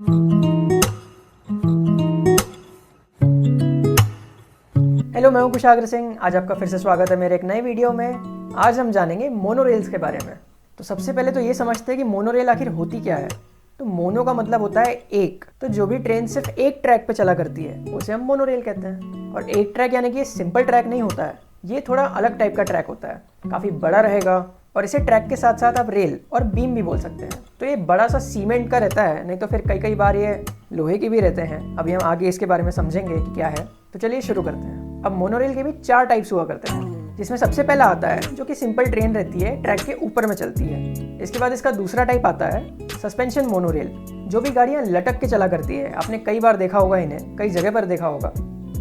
Hello, मैं हूं कुशाग्र सिंह। आज आपका फिर से स्वागत है मेरे एक नए वीडियो में। आज हम जानेंगे मोनोरेल्स के बारे में। तो सबसे पहले तो ये समझते हैं कि मोनोरेल आखिर होती क्या है। तो मोनो का मतलब होता है एक। तो जो भी ट्रेन सिर्फ एक ट्रैक पे चला करती है उसे हम मोनोरेल कहते हैं। और एक ट्रैक यानी कि ये सिंपल ट्रैक नहीं होता है, ये थोड़ा अलग टाइप का ट्रैक होता है, काफ़ी बड़ा रहेगा। और इसे ट्रैक के साथ साथ आप रेल और बीम भी बोल सकते हैं। तो ये बड़ा सा सीमेंट का रहता है, नहीं तो फिर कई बार ये लोहे के भी रहते हैं। अभी हम आगे इसके बारे में समझेंगे कि क्या है। तो चलिए शुरू करते हैं। अब मोनोरेल के भी 4 टाइप्स हुआ करते हैं, जिसमें सबसे पहला आता है जो कि सिंपल ट्रेन रहती है, ट्रैक के ऊपर में चलती है। इसके बाद इसका दूसरा टाइप आता है सस्पेंशन मोनोरेल, जो भी गाड़ियाँ लटक के चला करती है। आपने कई बार देखा होगा, इन्हें कई जगह पर देखा होगा।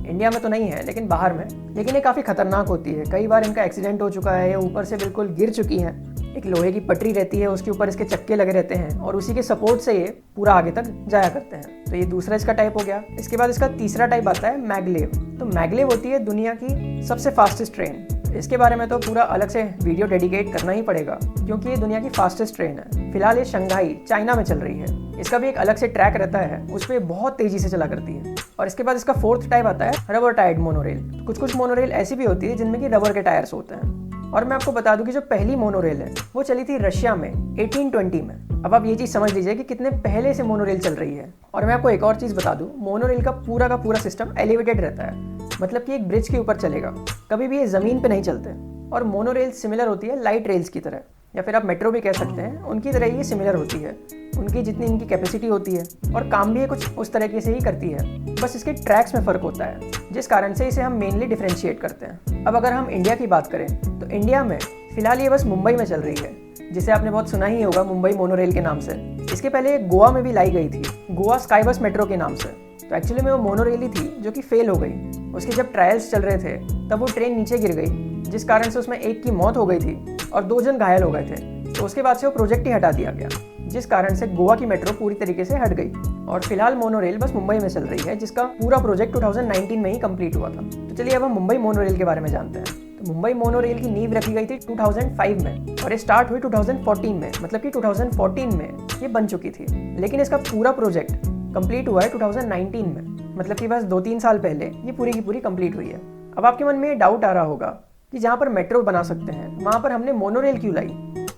इंडिया में तो नहीं है लेकिन बाहर में। लेकिन ये काफ़ी खतरनाक होती है। कई बार इनका एक्सीडेंट हो चुका है, ये ऊपर से बिल्कुल गिर चुकी हैं। एक लोहे की पटरी रहती है, उसके ऊपर इसके चक्के लगे रहते हैं और उसी के सपोर्ट से ये पूरा आगे तक जाया करते हैं। तो ये दूसरा इसका टाइप हो गया। इसके बाद इसका तीसरा टाइप आता है मैगलेव। तो मैगलेव होती है दुनिया की सबसे फास्टेस्ट ट्रेन। इसके बारे में तो पूरा अलग से वीडियो डेडिकेट करना ही पड़ेगा, क्योंकि ये दुनिया की फास्टेस्ट ट्रेन है। फिलहाल ये शंघाई चाइना में चल रही है। इसका भी एक अलग से ट्रैक रहता है, उस पर बहुत तेजी से चला करती है। और इसके बाद इसका फोर्थ टाइप आता है रबर टायर्ड मोनोरेल। कुछ मोनोरेल ऐसी भी होती है जिनमें कि रबर के टायर्स होते हैं। और मैं आपको बता दूं कि जो पहली मोनोरेल है वो चली थी रशिया में 1820 में। अब आप ये चीज़ समझ लीजिए कि कितने पहले से मोनोरेल चल रही है। और मैं आपको एक और चीज़ बता दूं, मोनोरेल का पूरा सिस्टम एलिवेटेड रहता है, मतलब कि एक ब्रिज के ऊपर चलेगा, कभी भी ये ज़मीन पे नहीं चलते। और मोनोरेल सिमिलर होती है लाइट रेल्स की तरह, या फिर आप मेट्रो भी कह सकते हैं, उनकी तरह ये सिमिलर होती है। उनकी जितनी इनकी कैपेसिटी होती है और काम भी ये कुछ उस तरीके से ही करती है, बस इसके ट्रैक्स में फ़र्क होता है, जिस कारण से इसे हम मेनली डिफ्रेंशिएट करते हैं। अब अगर हम इंडिया की बात करें तो इंडिया में फ़िलहाल ये बस मुंबई में चल रही है, जिसे आपने बहुत सुना ही होगा मुंबई मोनोरेल के नाम से। इसके पहले ये गोवा में भी लाई गई थी, गोवा स्काई बस मेट्रो के नाम से। तो एक्चुअली में वो मोनोरेल ही थी जो कि फेल हो गई। उसके जब ट्रायल्स चल रहे थे तब वो ट्रेन नीचे गिर गई, जिस कारण से उसमें एक की मौत हो गई थी और 2 जन घायल हो गए थे। तो उसके बाद से वो प्रोजेक्ट ही हटा दिया गया, जिस कारण से गोवा की मेट्रो पूरी तरीके से हट गई। और फिलहाल मोनोरेल बस मुंबई में चल रही है, जिसका पूरा प्रोजेक्ट 2019 में ही कंप्लीट हुआ था। तो चलिए अब हम मुंबई मोनोरेल के बारे में जानते हैं। तो मुंबई मोनोरेल की नींव रखी गई थी 2005 में और ये स्टार्ट हुई 2014 में, मतलब कि 2014 में ये बन चुकी थी। लेकिन इसका पूरा प्रोजेक्ट कंप्लीट हुआ है 2019 में, मतलब कि बस 2-3 साल पहले ये पूरी की पूरी कंप्लीट हुई है। अब आपके मन में ये डाउट आ रहा होगा कि जहाँ पर मेट्रो बना सकते हैं वहाँ पर हमने मोनोरेल क्यों लाई,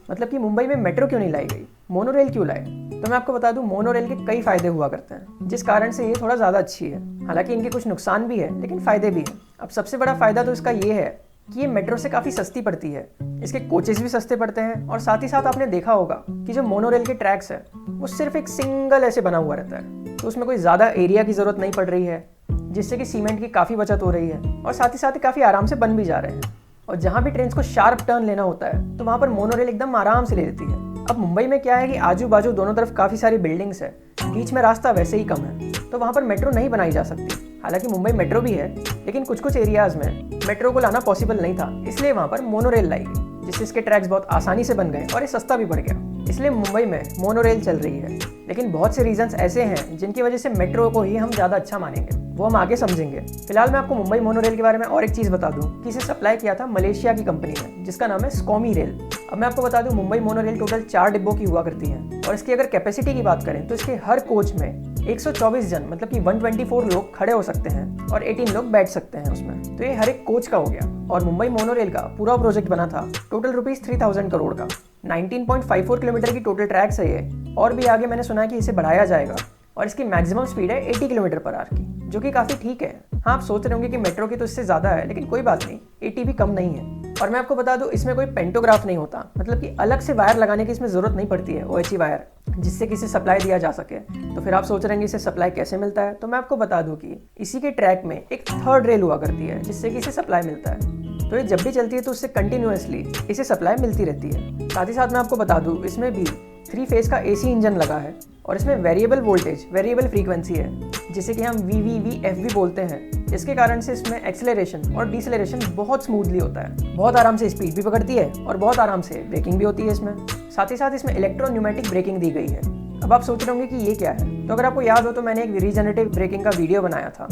मतलब कि मुंबई में मेट्रो क्यों नहीं लाई गई, मोनोरेल क्यों लाए। तो मैं आपको बता दूं, मोनोरेल के कई फायदे हुआ करते हैं, जिस कारण से ये थोड़ा ज़्यादा अच्छी है। हालांकि इनके कुछ नुकसान भी है लेकिन फ़ायदे भी हैं। अब सबसे बड़ा फ़ायदा तो इसका ये है कि ये मेट्रो से काफ़ी सस्ती पड़ती है। इसके कोचेस भी सस्ते पड़ते हैं और साथ ही साथ आपने देखा होगा कि जो मोनोरेल के ट्रैक्स है वो सिर्फ एक सिंगल ऐसे बना हुआ रहता है, तो उसमें कोई ज़्यादा एरिया की ज़रूरत नहीं पड़ रही है, जिससे कि सीमेंट की काफ़ी बचत हो रही है और साथ ही काफ़ी आराम से बन भी जा रहे हैं। और जहाँ भी ट्रेन को शार्प टर्न लेना होता है तो वहाँ पर मोनोरेल एकदम आराम से ले लेती है। अब मुंबई में क्या है कि आजू बाजू दोनों तरफ काफ़ी सारी बिल्डिंग्स है, बीच में रास्ता वैसे ही कम है, तो वहाँ पर मेट्रो नहीं बनाई जा सकती। हालांकि मुंबई मेट्रो भी है, लेकिन कुछ एरियाज़ में मेट्रो को लाना पॉसिबल नहीं था, इसलिए वहाँ पर मोनोरेल लाई गई, जिससे इसके ट्रैक्स बहुत आसानी से बन गए और ये सस्ता भी पड़ गया। इसलिए मुंबई में मोनोरेल चल रही है। लेकिन बहुत से रीजंस ऐसे हैं जिनकी वजह से मेट्रो को ही हम ज़्यादा अच्छा मानेंगे, वो हम आगे समझेंगे। फिलहाल मैं आपको मुंबई मोनोरेल के बारे में और एक चीज़ बता दूं कि इसे सप्लाई किया था मलेशिया की कंपनी ने, जिसका नाम है स्कॉमी रेल। अब मैं आपको बता दूं, मुंबई मोनोरेल टोटल 4 डिब्बों की हुआ करती है और इसकी अगर कैपेसिटी की बात करें तो इसके हर कोच में 124 जन, मतलब कि 124 लोग खड़े हो सकते हैं और 18 लोग बैठ सकते हैं उसमें। तो ये हर एक कोच का हो गया। और मुंबई मोनोरेल का पूरा प्रोजेक्ट बना था टोटल ₹3000 करोड़ का। 19.54 किलोमीटर की टोटल ट्रैक्स है ये, और भी आगे मैंने सुना है कि इसे बढ़ाया जाएगा। और इसकी मैक्सिमम स्पीड है 80 किलोमीटर पर आवर की, जो कि काफ़ी ठीक है। हाँ, आप सोच रहे होंगे कि मेट्रो की तो इससे ज़्यादा है, लेकिन कोई बात नहीं, 80 भी कम नहीं है। और मैं आपको बता दूं, इसमें कोई पेंटोग्राफ नहीं होता, मतलब कि अलग से वायर लगाने की इसमें ज़रूरत नहीं पड़ती है, OHE वायर, जिससे किसी सप्लाई दिया जा सके। तो फिर आप सोच रहे हैं इसे सप्लाई कैसे मिलता है, तो मैं आपको बता दूं कि इसी के ट्रैक में एक थर्ड रेल हुआ करती है, जिससे कि इसे सप्लाई मिलता है। तो ये जब भी चलती है तो उससे कंटिन्यूअसली इसे सप्लाई मिलती रहती है। साथ ही साथ मैं आपको बता दूं, इसमें भी 3 फेज का AC इंजन लगा है और इसमें वेरिएबल वोल्टेज, वेरिएबल फ्रीक्वेंसी है, जिसे कि हम VVVF भी बोलते हैं। इसके कारण से इसमें एक्सेलरेशन और डिसेलरेशन बहुत स्मूथली होता है, बहुत आराम से स्पीड भी पकड़ती है और बहुत आराम से ब्रेकिंग भी होती है इसमें। साथ ही साथ इसमें इलेक्ट्रोन्यूमेटिक ब्रेकिंग दी गई है। अब आप सोच रहे होंगे कि ये क्या है, तो अगर आपको याद हो तो मैंने एक रीजनरेटिव ब्रेकिंग का वीडियो बनाया था,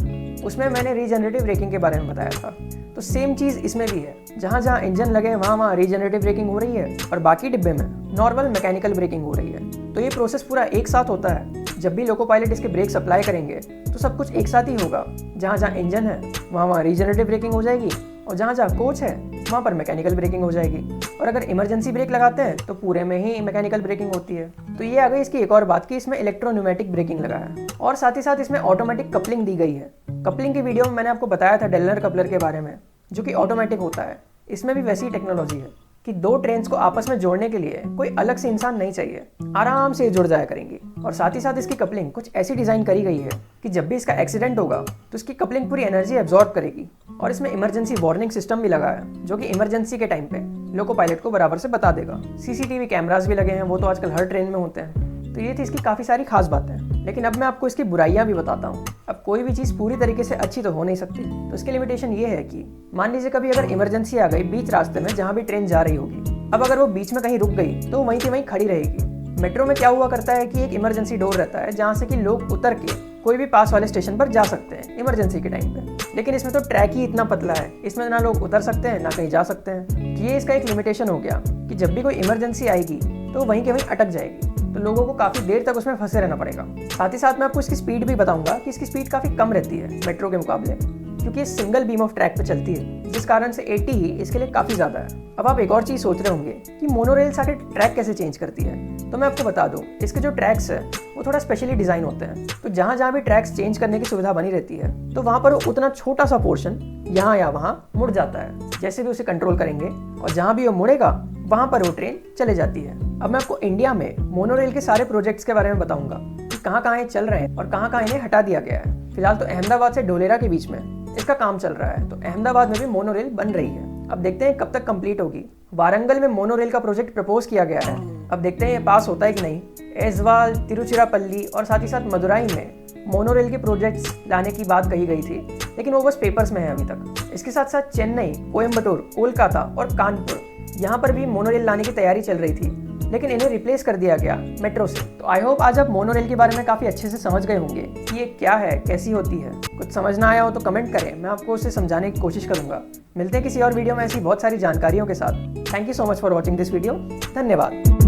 उसमें मैंने रीजनरेटिव ब्रेकिंग के बारे में बताया था। तो सेम चीज़ इसमें भी है, जहाँ जहाँ इंजन लगे वहाँ रीजनरेटिव ब्रेकिंग हो रही है और बाकी डिब्बे में नॉर्मल मैकेनिकल ब्रेकिंग हो रही है। तो ये प्रोसेस पूरा एक साथ होता है, जब भी लोको पायलट इसके ब्रेक अप्लाई करेंगे तो सब कुछ एक साथ ही होगा। जहाँ जहाँ इंजन है वहाँ रीजनरेटिव ब्रेकिंग हो जाएगी, और जहाँ जहाँ कोच है वहाँ पर मैकेनिकल ब्रेकिंग हो जाएगी। और अगर इमरजेंसी ब्रेक लगाते हैं तो पूरे में ही मैकेनिकल ब्रेकिंग होती है। तो ये आ गई इसकी एक और बात कि इसमें इलेक्ट्रोन्यूमेटिक ब्रेकिंग लगा है, और साथ ही साथ इसमें ऑटोमेटिक कपलिंग दी गई है। कपलिंग की वीडियो में मैंने आपको बताया था डेलनर कपलर के बारे में, जो कि ऑटोमेटिक होता है। इसमें भी वैसी टेक्नोलॉजी है कि दो ट्रेन्स को आपस में जोड़ने के लिए कोई अलग से इंसान नहीं चाहिए, आराम से जुड़ जाया करेंगी। और साथ ही साथ इसकी कपलिंग कुछ ऐसी डिज़ाइन करी गई है कि जब भी इसका एक्सीडेंट होगा तो इसकी कपलिंग पूरी एनर्जी एब्जॉर्ब करेगी। और इसमें इमरजेंसी वार्निंग सिस्टम भी लगा है, जो कि इमरजेंसी के टाइम पे लोको पायलट को बराबर से बता देगा। सीसीटीवी कैमरास भी लगे हैं, वो तो आजकल हर ट्रेन में होते हैं। तो ये थी इसकी काफ़ी सारी खास बातें, लेकिन अब मैं आपको इसकी बुराइयां भी बताता हूँ। अब कोई भी चीज़ पूरी तरीके से अच्छी तो हो नहीं सकती, तो इसकी लिमिटेशन ये है कि मान लीजिए कभी अगर इमरजेंसी आ गई बीच रास्ते में जहाँ भी ट्रेन जा रही होगी, अब अगर वो बीच में कहीं रुक गई तो वहीं की वहीं खड़ी रहेगी। मेट्रो में क्या हुआ करता है कि एक इमरजेंसी डोर रहता है जहाँ से कि लोग उतर के कोई भी पास वाले स्टेशन पर जा सकते हैं इमरजेंसी के टाइम पे, लेकिन इसमें तो ट्रैक ही इतना पतला है, इसमें ना लोग उतर सकते हैं ना कहीं जा सकते हैं। ये इसका एक लिमिटेशन हो गया कि जब भी कोई इमरजेंसी आएगी तो वहीं के वहीं अटक जाएगी, तो लोगों को काफ़ी देर तक उसमें फंसे रहना पड़ेगा। साथ ही साथ मैं आपको इसकी स्पीड भी बताऊंगा कि इसकी स्पीड काफ़ी कम रहती है मेट्रो के मुकाबले, क्योंकि ये सिंगल बीम ऑफ ट्रैक पे चलती है, जिस कारण से 80 ही इसके लिए काफ़ी ज़्यादा है। अब आप एक और चीज़ सोच रहे होंगे कि मोनोरेल्स आके ट्रैक कैसे चेंज करती है, तो मैं आपको बता दूं, इसके जो ट्रैक्स है वो थोड़ा स्पेशली डिज़ाइन होते हैं। तो जहाँ जहाँ भी ट्रैक्स चेंज करने की सुविधा बनी रहती है तो वहाँ पर उतना छोटा सा पोर्शन यहाँ या वहाँ मुड़ जाता है, जैसे भी उसे कंट्रोल करेंगे, और जहाँ भी वो मुड़ेगा वहाँ पर वो ट्रेन चले जाती है। अब मैं आपको इंडिया में मोनोरेल के सारे प्रोजेक्ट्स के बारे में बताऊंगा कि कहाँ कहाँ ये चल रहे हैं और कहाँ कहाँ इन्हें हटा दिया गया है। फिलहाल तो अहमदाबाद से ढोलेरा के बीच में इसका काम चल रहा है, तो अहमदाबाद में भी मोनोरेल बन रही है। अब देखते हैं कब तक कंप्लीट होगी। वारंगल में मोनोरेल का प्रोजेक्ट प्रपोज किया गया है, अब देखते हैं ये पास होता है कि नहीं। एजवाल, तिरुचिरापल्ली और साथ ही साथ मदुराई में मोनोरेल के प्रोजेक्ट्स लाने की बात कही गई थी, लेकिन वो बस पेपर्स में है अभी तक। इसके साथ साथ चेन्नई, कोयम्बटूर, कोलकाता और कानपुर, यहाँ पर भी मोनोरेल लाने की तैयारी चल रही थी, लेकिन इन्हें रिप्लेस कर दिया गया मेट्रो से। तो आई होप आज आप मोनोरेल के बारे में काफ़ी अच्छे से समझ गए होंगे कि ये क्या है, कैसी होती है। कुछ समझ ना आया हो तो कमेंट करें, मैं आपको उसे समझाने की कोशिश करूंगा। मिलते हैं किसी और वीडियो में ऐसी बहुत सारी जानकारियों के साथ। Thank you so much for watching this video. धन्यवाद।